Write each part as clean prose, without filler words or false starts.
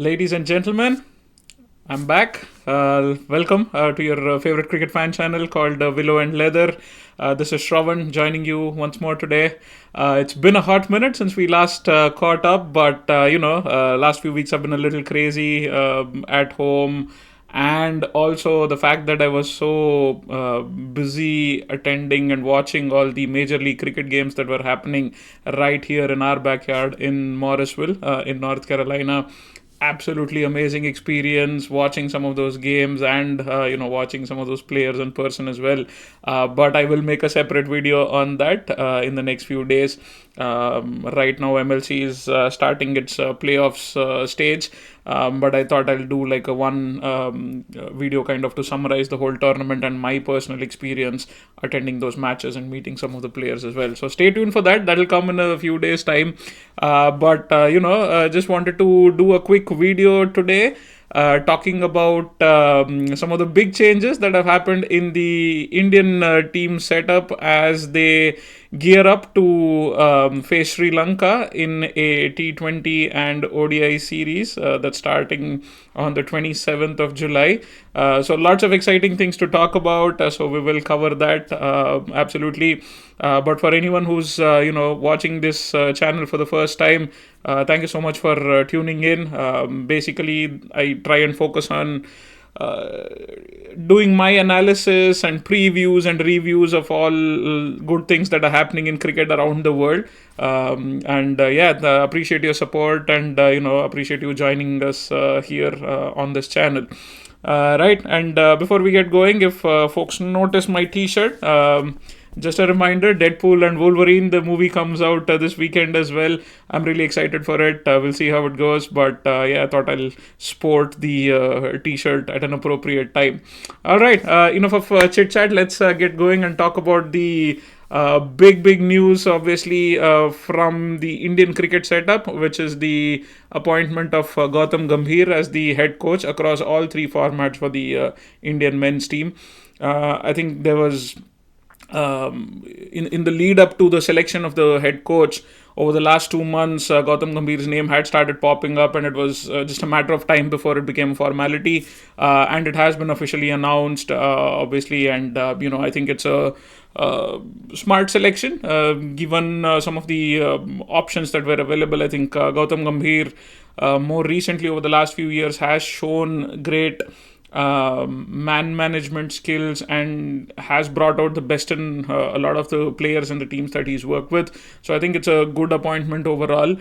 Ladies and gentlemen, I'm back. Welcome to your favorite cricket fan channel called Willow and Leather. This is Shravan joining you once more today. It's been a hot minute since we last caught up, but last few weeks have been a little crazy at home, and also the fact that I was so busy attending and watching all the major league cricket games that were happening right here in our backyard in Morrisville, in North Carolina. Absolutely amazing experience watching some of those games and watching some of those players in person as well. But I will make a separate video on that in the next few days. Right now MLC is starting its playoffs stage, but I thought I'll do like a one video kind of to summarize the whole tournament and my personal experience attending those matches and meeting some of the players as well. So stay tuned for that. That'll come in a few days time. But just wanted to do a quick video today talking about some of the big changes that have happened in the Indian team setup as they gear up to face Sri Lanka in a T20 and ODI series that's starting on the 27th of July. So lots of exciting things to talk about. So we will cover that absolutely. But for anyone who's watching this channel for the first time, thank you so much for tuning in. Basically, I try and focus on doing my analysis and previews and reviews of all good things that are happening in cricket around the world. Appreciate your support and appreciate you joining us here on this channel. Right, and before we get going, if folks notice my T-shirt. Just a reminder, Deadpool and Wolverine, the movie comes out this weekend as well. I'm really excited for it. We'll see how it goes. But I thought I'll sport the T-shirt at an appropriate time. All right, enough of chit-chat. Let's get going and talk about the big news, obviously, from the Indian cricket setup, which is the appointment of Gautam Gambhir as the head coach across all three formats for the Indian men's team. I think there was... in the lead up to the selection of the head coach over the last 2 months, Gautam Gambhir's name had started popping up, and it was just a matter of time before it became a formality. And it has been officially announced, obviously, and I think it's a smart selection given some of the options that were available. I think Gautam Gambhir, more recently over the last few years, has shown great man management skills and has brought out the best in a lot of the players and the teams that he's worked with. So I think it's a good appointment overall.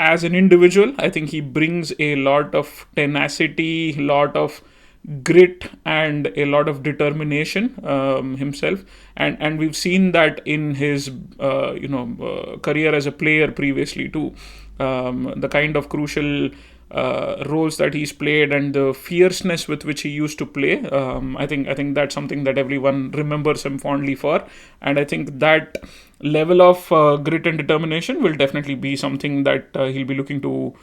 As an individual, I think he brings a lot of tenacity, lot of grit, and a lot of determination himself, and we've seen that in his career as a player previously too. The kind of crucial roles that he's played and the fierceness with which he used to play. I think that's something that everyone remembers him fondly for, and I think that level of grit and determination will definitely be something that he'll be looking to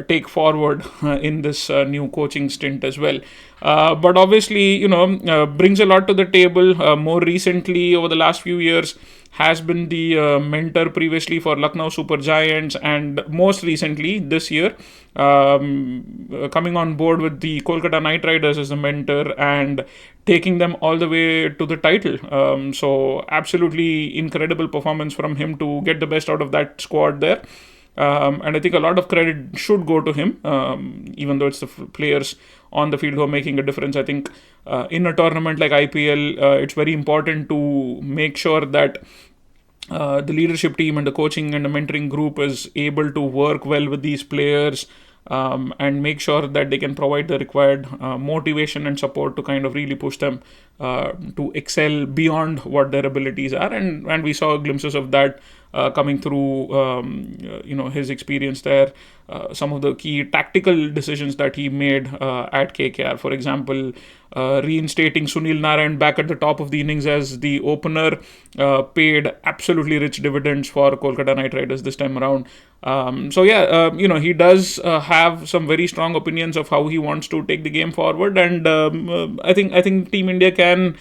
take forward in this new coaching stint as well. But obviously, brings a lot to the table. More recently, over the last few years, has been the mentor previously for Lucknow Super Giants, and most recently this year, coming on board with the Kolkata Knight Riders as a mentor and taking them all the way to the title. So absolutely incredible performance from him to get the best out of that squad there. And I think a lot of credit should go to him, even though it's the players on the field who are making a difference. I think in a tournament like IPL, it's very important to make sure that the leadership team and the coaching and the mentoring group is able to work well with these players, and make sure that they can provide the required motivation and support to kind of really push them to excel beyond what their abilities are. And we saw glimpses of that coming through, his experience there. Some of the key tactical decisions that he made at KKR, for example, reinstating Sunil Narayan back at the top of the innings as the opener, paid absolutely rich dividends for Kolkata Knight Riders this time around. He does have some very strong opinions of how he wants to take the game forward, and I think Team India can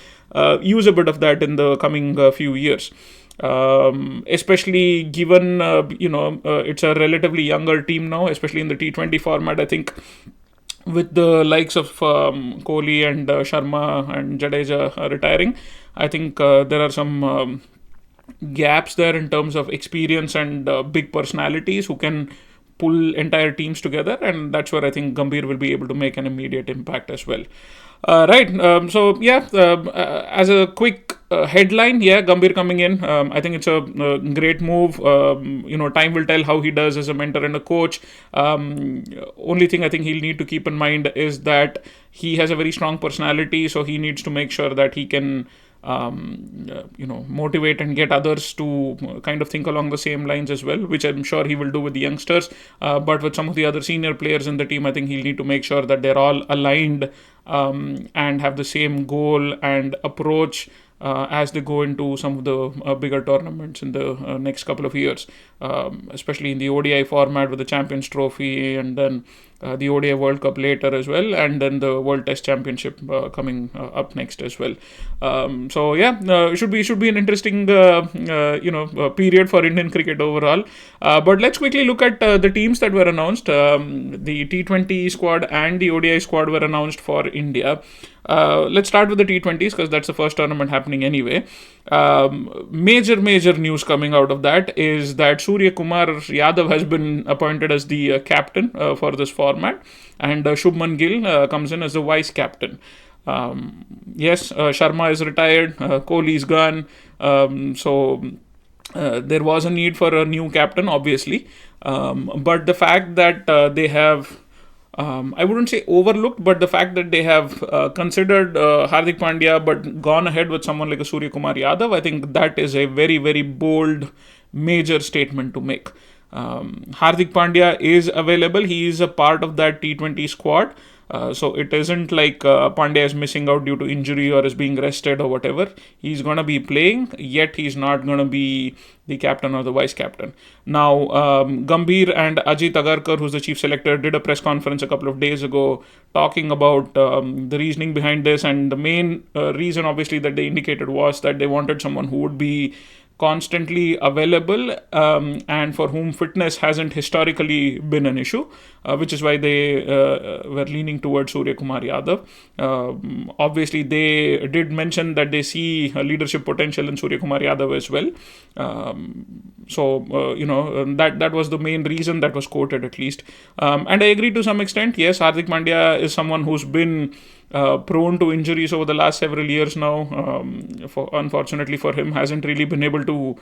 use a bit of that in the coming few years. especially given it's a relatively younger team now, especially in the T20 format. I think with the likes of Kohli and Sharma and Jadeja retiring, I think there are some gaps there in terms of experience and big personalities who can pull entire teams together, and that's where I think Gambhir will be able to make an immediate impact as well. Right. So yeah, as a quick headline, yeah, Gambhir coming in. I think it's a great move. Time will tell how he does as a mentor and a coach. Only thing I think he'll need to keep in mind is that he has a very strong personality, so he needs to make sure that he can motivate and get others to kind of think along the same lines as well, which I'm sure he will do with the youngsters. But with some of the other senior players in the team, I think he'll need to make sure that they're all aligned and have the same goal and approach as they go into some of the bigger tournaments in the next couple of years, especially in the ODI format with the Champions Trophy, and then the ODI World Cup later as well, and then the World Test Championship coming up next as well. So yeah, it should be an interesting period for Indian cricket overall. But let's quickly look at the teams that were announced. The T20 squad and the ODI squad were announced for India. Let's start with the T20s because that's the first tournament happening anyway. Major news coming out of that is that Surya Kumar Yadav has been appointed as the captain for this format, and Shubman Gill comes in as the vice captain. Yes, Sharma is retired, Kohli is gone, so there was a need for a new captain, obviously. But the fact that they have I wouldn't say overlooked, but the fact that they have considered Hardik Pandya but gone ahead with someone like a Surya Kumar Yadav, I think that is a very, very bold, major statement to make. Hardik Pandya is available. He is a part of that T20 squad. So it isn't like Pandya is missing out due to injury or is being rested or whatever. He's going to be playing, yet he's not going to be the captain or the vice captain. Now, Gambhir and Ajit Agarkar, who's the chief selector, did a press conference a couple of days ago talking about the reasoning behind this. And the main reason, obviously, that they indicated was that they wanted someone who would be constantly available and for whom fitness hasn't historically been an issue, which is why they were leaning towards Surya Kumar Yadav. Obviously, they did mention that they see leadership potential in Surya Kumar Yadav as well. That was the main reason that was quoted, at least. And I agree to some extent. Yes, Hardik Pandya is someone who's been prone to injuries over the last several years now. Unfortunately for him, hasn't really been able to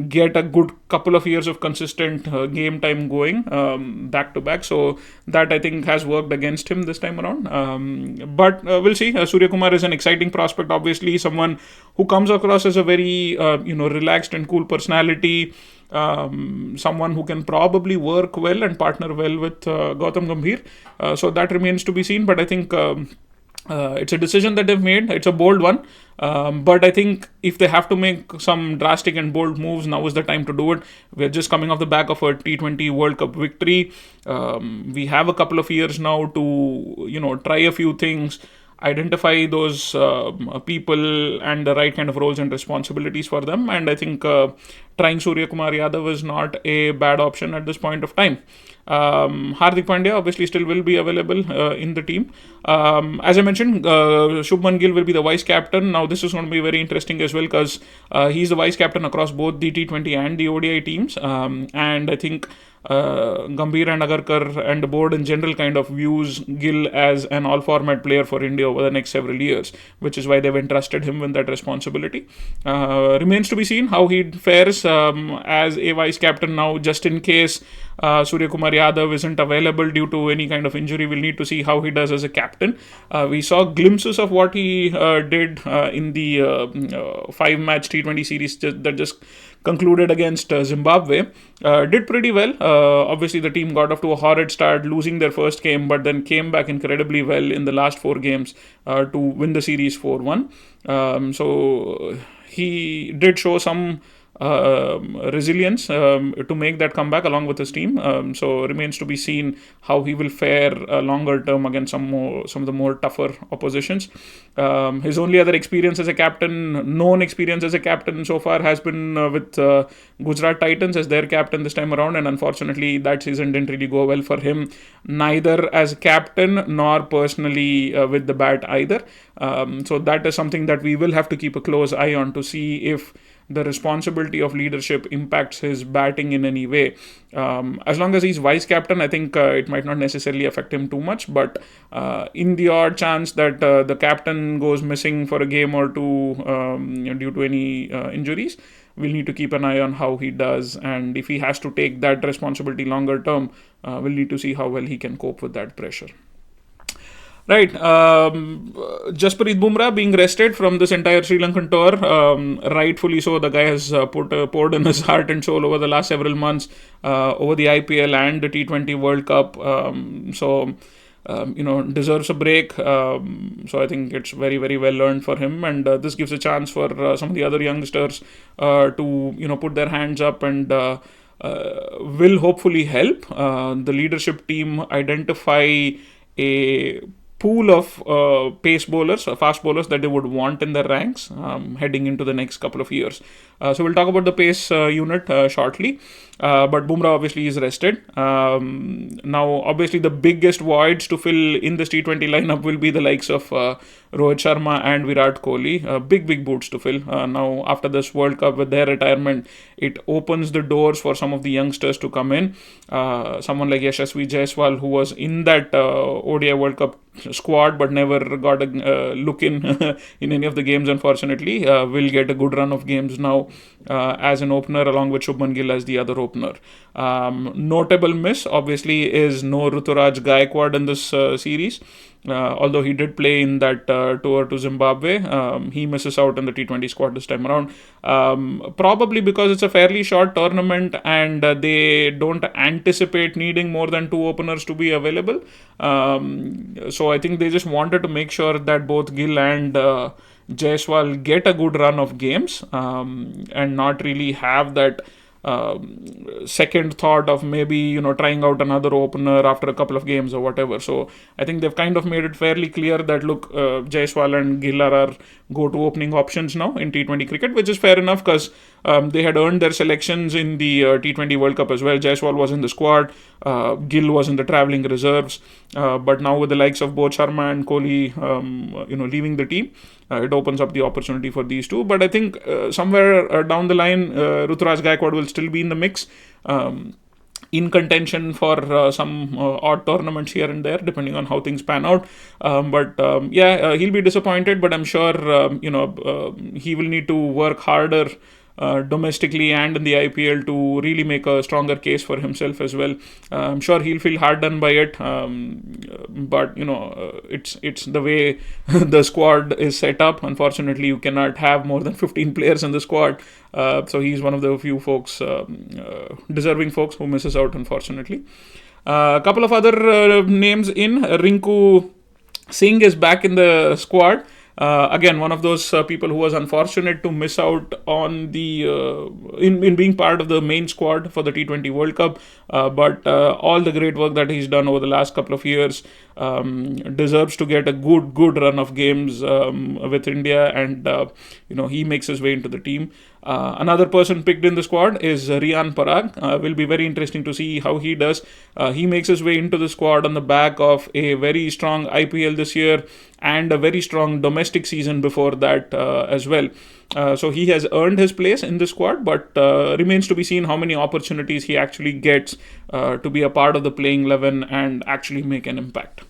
get a good couple of years of consistent game time going back to back. So that, I think, has worked against him this time around. But we'll see. Surya Kumar is an exciting prospect, obviously, someone who comes across as a very relaxed and cool personality. Someone who can probably work well and partner well with Gautam Gambhir. So that remains to be seen. But I think it's a decision that they've made. It's a bold one. But I think if they have to make some drastic and bold moves, now is the time to do it. We're just coming off the back of a T20 World Cup victory. We have a couple of years now to, try a few things, identify those people and the right kind of roles and responsibilities for them. And I think trying Surya Kumar Yadav is not a bad option at this point of time. Hardik Pandya obviously still will be available in the team. As I mentioned, Shubman Gill will be the vice captain. Now this is going to be very interesting as well because he's the vice captain across both the T20 and the ODI teams. And I think Gambhir and Agarkar and the board in general kind of views Gill as an all-format player for India over the next several years, which is why they've entrusted him with that responsibility. Remains to be seen how he fares as a vice captain now, just in case Surya Kumar Yadav isn't available due to any kind of injury. We'll need to see how he does as a captain. We saw glimpses of what he did in the 5-match T20 series that just concluded against Zimbabwe. Did pretty well. Obviously, the team got off to a horrid start, losing their first game, but then came back incredibly well in the last 4 games to win the series 4-1. So he did show some resilience to make that comeback along with his team. So remains to be seen how he will fare longer term against some of the more tougher oppositions. His only other experience as a captain, known experience as a captain so far, has been with Gujarat Titans as their captain this time around, and unfortunately that season didn't really go well for him, neither as captain nor personally with the bat either. So that is something that we will have to keep a close eye on to see if the responsibility of leadership impacts his batting in any way. As long as he's vice captain, I think it might not necessarily affect him too much. But in the odd chance that the captain goes missing for a game or two due to any injuries, we'll need to keep an eye on how he does. And if he has to take that responsibility longer term, we'll need to see how well he can cope with that pressure. Right. Jasprit Bumrah being rested from this entire Sri Lankan tour. Rightfully so. The guy has poured in his heart and soul over the last several months over the IPL and the T20 World Cup. Deserves a break. So I think it's very, very well earned for him. And this gives a chance for some of the other youngsters to, put their hands up and will hopefully help the leadership team identify a pool of pace bowlers, fast bowlers that they would want in their ranks heading into the next couple of years. So we'll talk about the pace unit shortly. But Bumrah obviously is rested. Now, obviously, the biggest voids to fill in this T20 lineup will be the likes of Rohit Sharma and Virat Kohli. Big boots to fill. Now, after this World Cup with their retirement, it opens the doors for some of the youngsters to come in. Someone like Yashasvi Jaiswal, who was in that ODI World Cup squad but never got a look in in any of the games, unfortunately, will get a good run of games now as an opener, along with Shubman Gill as the other opener. Notable miss, obviously, is no Ruturaj Gaikwad in this series. Although he did play in that tour to Zimbabwe, he misses out in the T20 squad this time around. Probably because it's a fairly short tournament and they don't anticipate needing more than two openers to be available. So I think they just wanted to make sure that both Gill and Jaiswal get a good run of games and not really have that second thought of maybe trying out another opener after a couple of games or whatever. So I think they've kind of made it fairly clear that look, Jaiswal and Gill are our go-to opening options now in T20 cricket, which is fair enough because they had earned their selections in the T20 World Cup as well. Jaiswal was in the squad, Gill was in the travelling reserves, but now with the likes of both Sharma and Kohli leaving the team, it opens up the opportunity for these two. But I think somewhere down the line, Ruturaj Gaikwad will still be in the mix, in contention for some odd tournaments here and there, depending on how things pan out. He'll be disappointed, but I'm sure he will need to work harder domestically and in the IPL to really make a stronger case for himself as well. I'm sure he'll feel hard done by it, but it's the way the squad is set up. Unfortunately, you cannot have more than 15 players in the squad, so he's one of the few folks, deserving folks, who misses out, unfortunately. A couple of other names in. Rinku Singh is back in the squad. Again, one of those people who was unfortunate to miss out on the in being part of the main squad for the T20 World Cup, but all the great work that he's done over the last couple of years deserves to get a good run of games with India, and he makes his way into the team. Another person picked in the squad is Riyan Parag. Will be very interesting to see how he does. He makes his way into the squad on the back of a very strong IPL this year and a very strong domestic season before that as well. So he has earned his place in the squad, but remains to be seen how many opportunities he actually gets to be a part of the playing 11 and actually make an impact.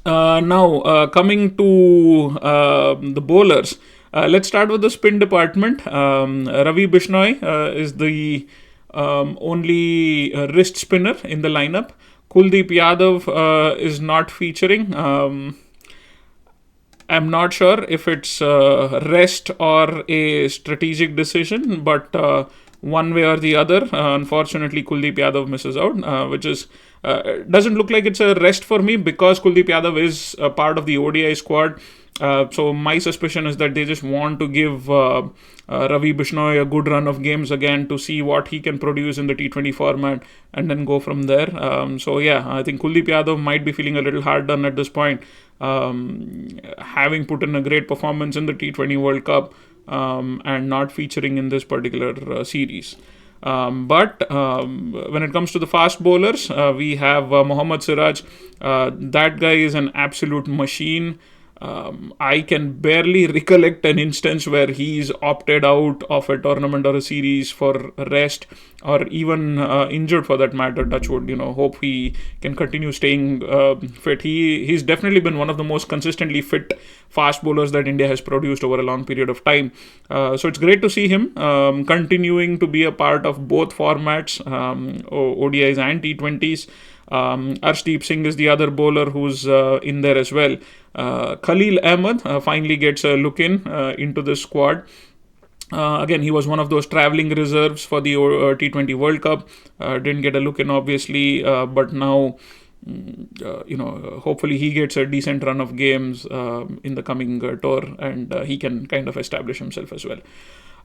Now, coming to the bowlers. Let's start with the spin department. Ravi Bishnoi is the only wrist spinner in the lineup. Kuldeep Yadav is not featuring. I'm not sure if it's rest or a strategic decision, but one way or the other, unfortunately, Kuldeep Yadav misses out, which is doesn't look like it's a rest for me because Kuldeep Yadav is a part of the ODI squad. So my suspicion is that they just want to give Ravi Bishnoi a good run of games again to see what he can produce in the T20 format and then go from there. So yeah, I think Kuldeep Yadav might be feeling a little hard done at this point, having put in a great performance in the T20 World Cup and not featuring in this particular series. But when it comes to the fast bowlers, we have Mohammad Siraj. That guy is an absolute machine. I can barely recollect an instance where he's opted out of a tournament or a series for rest, or even injured for that matter. Touchwood, hope he can continue staying fit. He's definitely been one of the most consistently fit fast bowlers that India has produced over a long period of time. So it's great to see him continuing to be a part of both formats, ODIs and T20s. Arshdeep Singh is the other bowler who's in there as well. Khalil Ahmed finally gets a look into the squad. Again, he was one of those travelling reserves for the T20 World Cup. Didn't get a look in, obviously, but now, hopefully he gets a decent run of games in the coming tour, and he can kind of establish himself as well.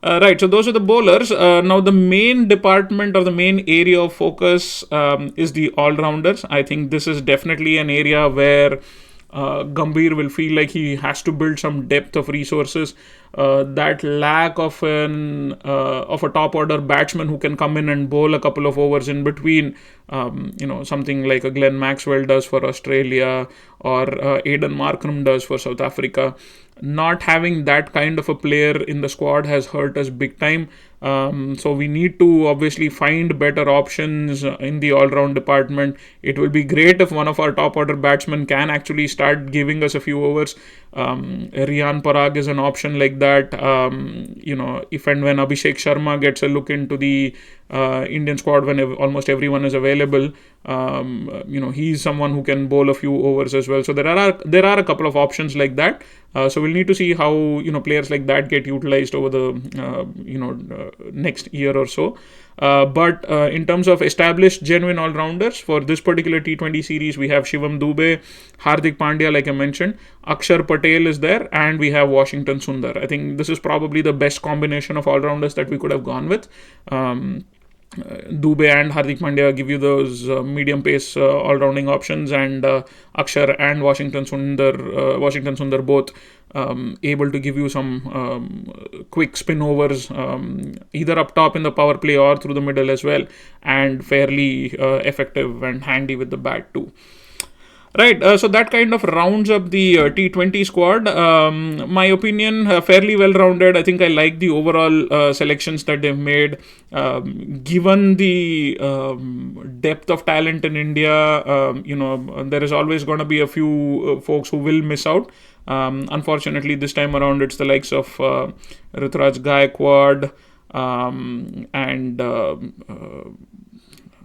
Right, so those are the bowlers. Now, the main department or the main area of focus is the all-rounders. I think this is definitely an area where Gambhir will feel like he has to build some depth of resources. That lack of a top order batsman who can come in and bowl a couple of overs in between, something like a Glenn Maxwell does for Australia, or Aidan Markram does for South Africa. Not having that kind of a player in the squad has hurt us big time. So we need to obviously find better options in the all-round department. It will be great if one of our top order batsmen can actually start giving us a few overs. Riyan Parag is an option like that. If and when Abhishek Sharma gets a look into the Indian squad when almost everyone is available, he's someone who can bowl a few overs as well. So there are a couple of options like that. So we'll need to see how players like that get utilized over the next year or so. But in terms of established genuine all-rounders for this particular T20 series, we have Shivam Dube, Hardik Pandya, like I mentioned, Akshar Patel is there, and we have Washington Sundar. I think this is probably the best combination of all-rounders that we could have gone with. Dube and Hardik Pandya give you those medium pace all-rounding options, and Akshar and Washington Sundar both able to give you some quick spin overs, either up top in the power play or through the middle as well, and fairly effective and handy with the bat too. Right, so that kind of rounds up the T20 squad. My opinion, fairly well-rounded. I think I like the overall selections that they've made. Given the depth of talent in India, there is always going to be a few folks who will miss out. Unfortunately, this time around, it's the likes of Ruturaj Gaikwad and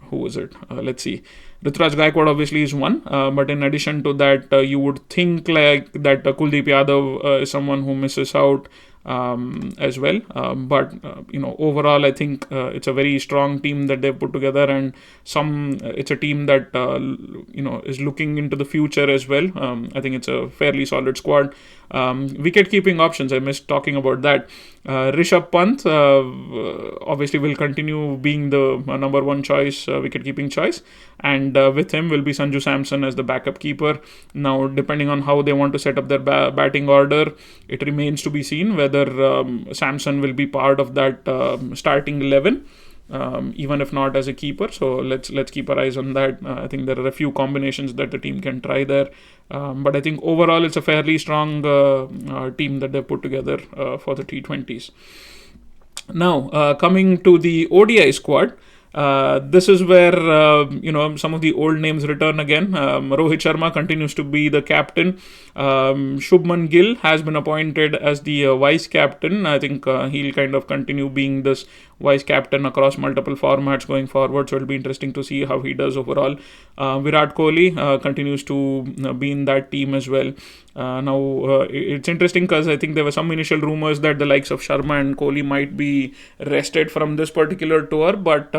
who was it? Let's see. Ruturaj Gaikwad obviously is one, but in addition to that, you would think like that Kuldeep Yadav is someone who misses out as well. But overall, I think it's a very strong team that they've put together, and it's a team that is looking into the future as well. I think it's a fairly solid squad. Wicket keeping options, I missed talking about that. Rishabh Pant obviously will continue being the number one choice, wicket keeping choice, and with him will be Sanju Samson as the backup keeper. Now, depending on how they want to set up their batting order, it remains to be seen whether Samson will be part of that starting 11. Even if not as a keeper. So let's keep our eyes on that. I think there are a few combinations that the team can try there. But I think overall it's a fairly strong team that they've put together for the T20s. Now, coming to the ODI squad, this is where some of the old names return again. Rohit Sharma continues to be the captain. Shubman Gill has been appointed as the vice captain. I think he'll kind of continue being this vice captain across multiple formats going forward, so it'll be interesting to see how he does overall. Virat Kohli continues to be in that team as well. Now, it's interesting because I think there were some initial rumors that the likes of Sharma and Kohli might be rested from this particular tour, but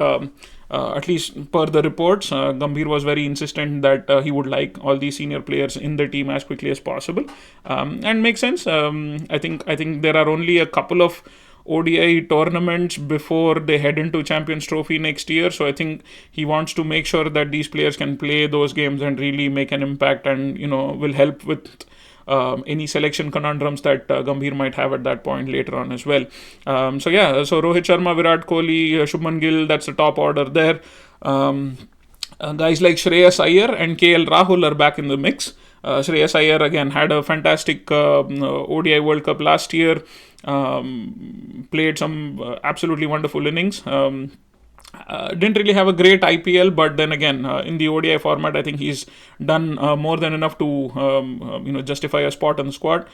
at least per the reports, Gambhir was very insistent that he would like all these senior players in the team as quickly as possible, and makes sense. I think there are only a couple of ODI tournaments before they head into Champions Trophy next year. So I think he wants to make sure that these players can play those games and really make an impact, and will help with any selection conundrums that Gambhir might have at that point later on as well. So Rohit Sharma, Virat Kohli, Shubman Gill, that's the top order there. Guys like Shreyas Iyer and KL Rahul are back in the mix. Shreyas Iyer again had a fantastic ODI World Cup last year. Played some absolutely wonderful innings. Didn't really have a great IPL, but then again, in the ODI format, I think he's done more than enough to justify a spot on the squad.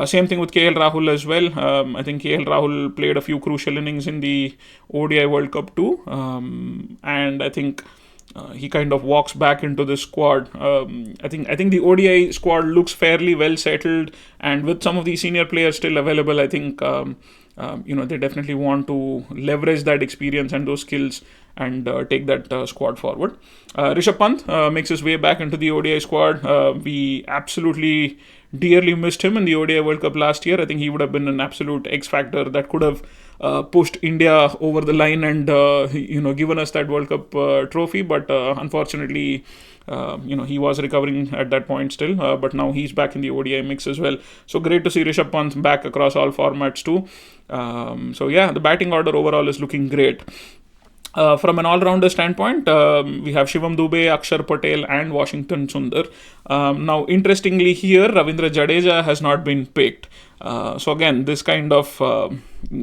Same thing with KL Rahul as well. I think KL Rahul played a few crucial innings in the ODI World Cup too, and I think he kind of walks back into the squad. I think the ODI squad looks fairly well settled, and with some of the senior players still available, I think they definitely want to leverage that experience and those skills and take that squad forward. Rishabh Pant makes his way back into the ODI squad. We absolutely dearly missed him in the ODI World Cup last year. I think he would have been an absolute X factor that could have pushed India over the line and given us that World Cup trophy. But unfortunately, he was recovering at that point still. But now he's back in the ODI mix as well. So great to see Rishabh Pant back across all formats too. The batting order overall is looking great. From an all-rounder standpoint, we have Shivam Dube, Akshar Patel and Washington Sundar. Now, interestingly here, Ravindra Jadeja has not been picked. So again, this kind of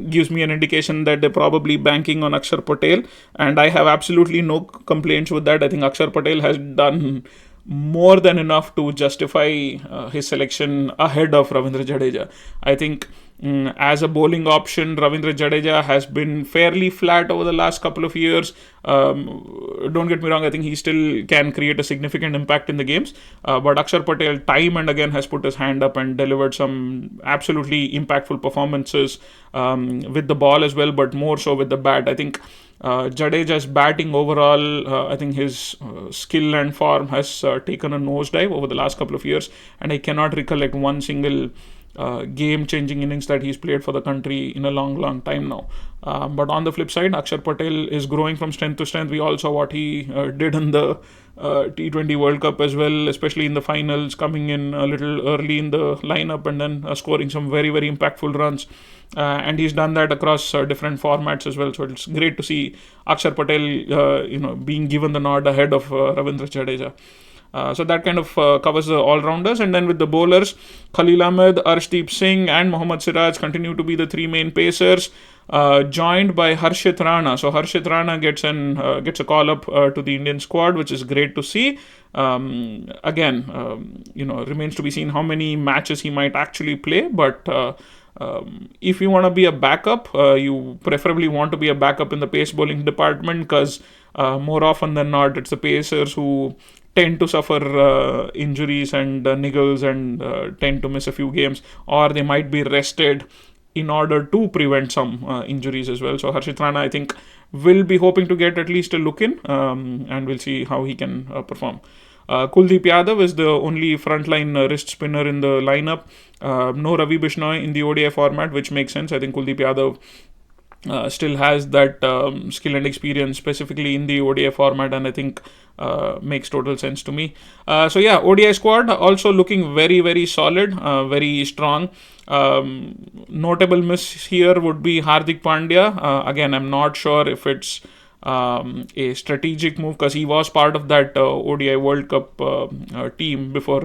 gives me an indication that they're probably banking on Akshar Patel, and I have absolutely no complaints with that. I think Akshar Patel has done more than enough to justify his selection ahead of Ravindra Jadeja. I think as a bowling option, Ravindra Jadeja has been fairly flat over the last couple of years. Don't get me wrong, I think he still can create a significant impact in the games. But Akshar Patel time and again has put his hand up and delivered some absolutely impactful performances with the ball as well, but more so with the bat. I think Jadeja's batting overall, I think his skill and form has taken a nosedive over the last couple of years, and I cannot recollect one single game-changing innings that he's played for the country in a long time now. But on the flip side, Akshar Patel is growing from strength to strength. We all saw what he did in the T20 World Cup as well, especially in the finals, coming in a little early in the lineup and then scoring some very, very impactful runs. And he's done that across different formats as well. So it's great to see Akshar Patel, being given the nod ahead of Ravindra Jadeja. So that kind of covers the all-rounders. And then with the bowlers, Khalil Ahmed, Arshdeep Singh and Mohammad Siraj continue to be the three main pacers, joined by Harshit Rana. So Harshit Rana gets a call-up to the Indian squad, which is great to see. Remains to be seen how many matches he might actually play. But if you want to be a backup, you preferably want to be a backup in the pace bowling department, because more often than not, it's the pacers who tend to suffer injuries and niggles and tend to miss a few games, or they might be rested in order to prevent some injuries as well. So Harshit Rana, I think, will be hoping to get at least a look in, and we'll see how he can perform. Kuldeep Yadav is the only frontline wrist spinner in the lineup. No Ravi Bishnoi in the ODI format, which makes sense. I think Kuldeep Yadav still has that skill and experience specifically in the ODI format, and I think makes total sense to me. ODI squad also looking very, very solid, very strong. Notable miss here would be Hardik Pandya. Again, I'm not sure if it's a strategic move, because he was part of that ODI World Cup team before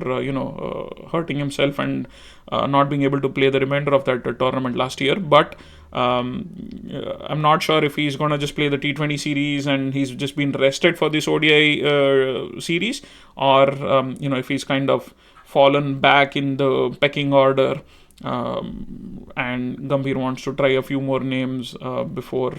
hurting himself and not being able to play the remainder of that tournament last year. But I'm not sure if he's going to just play the T20 series and he's just been rested for this ODI series, or if he's kind of fallen back in the pecking order and Gambhir wants to try a few more names before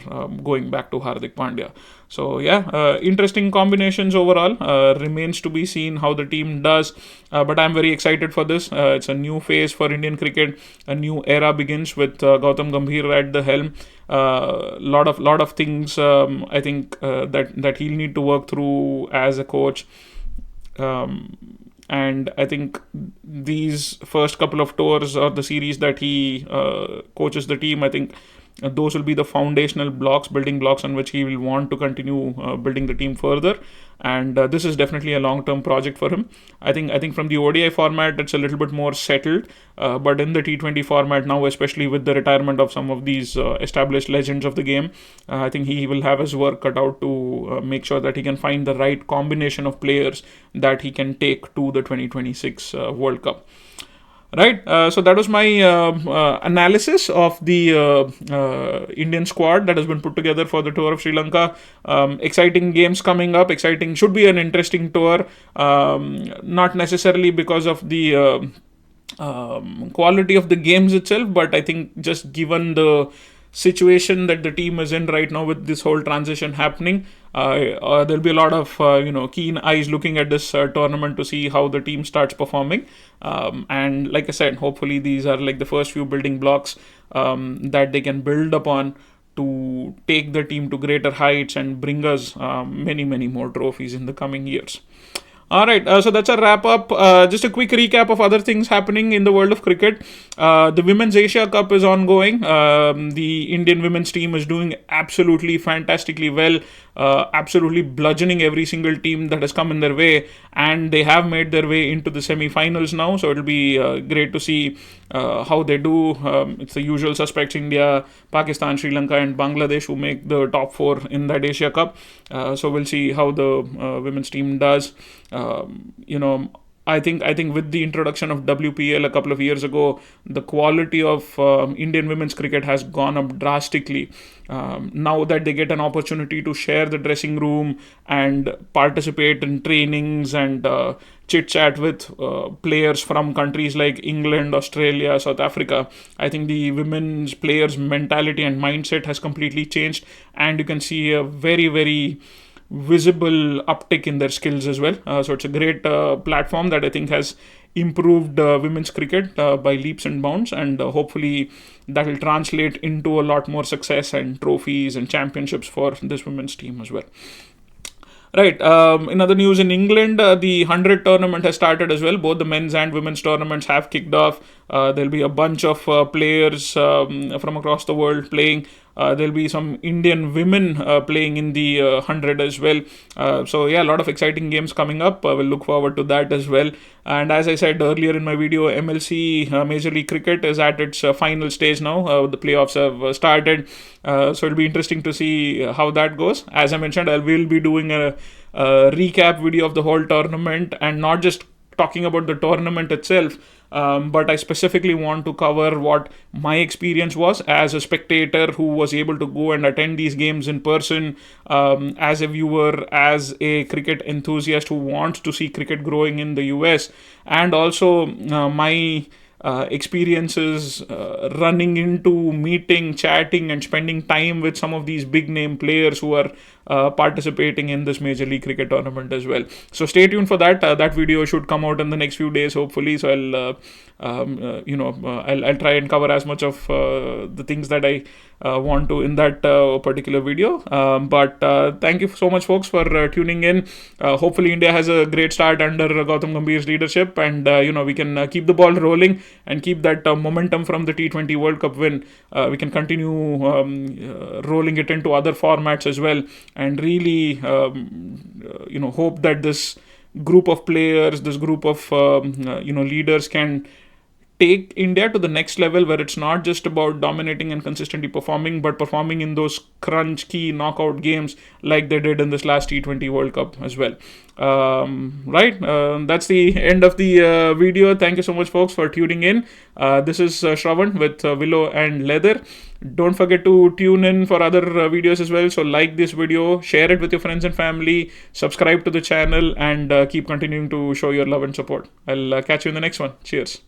going back to Hardik Pandya. So yeah, interesting combinations overall. Remains to be seen how the team does, but I'm very excited for this. It's a new phase for Indian cricket. A new era begins with Gautam Gambhir at the helm. Lot of things I think that he'll need to work through as a coach. And I think these first couple of tours or the series that he coaches the team, I think those will be the foundational blocks, building blocks on which he will want to continue building the team further. And this is definitely a long-term project for him. I think from the ODI format, it's a little bit more settled, but in the T20 format now, especially with the retirement of some of these established legends of the game, I think he will have his work cut out to make sure that he can find the right combination of players that he can take to the 2026 World Cup. Right, so that was my analysis of the Indian squad that has been put together for the tour of Sri Lanka. Exciting games coming up. Should be an interesting tour. Not necessarily because of the quality of the games itself, but I think just given the situation that the team is in right now with this whole transition happening, there'll be a lot of keen eyes looking at this tournament to see how the team starts performing. And like I said, hopefully these are like the first few building blocks that they can build upon to take the team to greater heights and bring us many more trophies in the coming years. All right, so that's a wrap up. Just a quick recap of other things happening in the world of cricket. The Women's Asia Cup is ongoing. The Indian women's team is doing absolutely fantastically well, absolutely bludgeoning every single team that has come in their way, and they have made their way into the semi-finals now. So it'll be great to see how they do. It's the usual suspects: India, Pakistan, Sri Lanka, and Bangladesh, who make the top four in that Asia Cup. So we'll see how the women's team does. I think with the introduction of WPL a couple of years ago, the quality of Indian women's cricket has gone up drastically. Now that they get an opportunity to share the dressing room and participate in trainings and chit chat with players from countries like England, Australia, South Africa, I think the women's players' mentality and mindset has completely changed, and you can see a very visible uptick in their skills as well. So it's a great platform that I think has improved women's cricket by leaps and bounds, and hopefully that will translate into a lot more success and trophies and championships for this women's team as well. Right. In other news, in England, the 100 tournament has started as well. Both the men's and women's tournaments have kicked off. There'll be a bunch of players from across the world playing. There'll be some Indian women playing in the 100 as well. So yeah, a lot of exciting games coming up. We'll look forward to that as well. And as I said earlier in my video, MLC Major League Cricket is at its final stage now. The playoffs have started. So it'll be interesting to see how that goes. As I mentioned, I will be doing a recap video of the whole tournament, and not just talking about the tournament itself, but I specifically want to cover what my experience was as a spectator who was able to go and attend these games in person, as a viewer, as a cricket enthusiast who wants to see cricket growing in the US, and also my experiences running into, meeting, chatting, and spending time with some of these big name players who are participating in this Major League Cricket tournament as well. So stay tuned for that. That video should come out in the next few days, hopefully. So I'll try and cover as much of the things that I want to in that particular video. But thank you so much, folks, for tuning in. Hopefully, India has a great start under Gautam Gambhir's leadership, and we can keep the ball rolling and keep that momentum from the T20 World Cup win. We can continue rolling it into other formats as well, and really hope that this group of players, this group of leaders can take India to the next level, where it's not just about dominating and consistently performing, but performing in those crunch key knockout games like they did in this last T20 World Cup as well. Right, that's the end of the video. Thank you so much, folks, for tuning in. This is Shravan with Willow and Leather. Don't forget to tune in for other videos as well. So like this video, share it with your friends and family, subscribe to the channel, and keep continuing to show your love and support. I'll catch you in the next one. Cheers.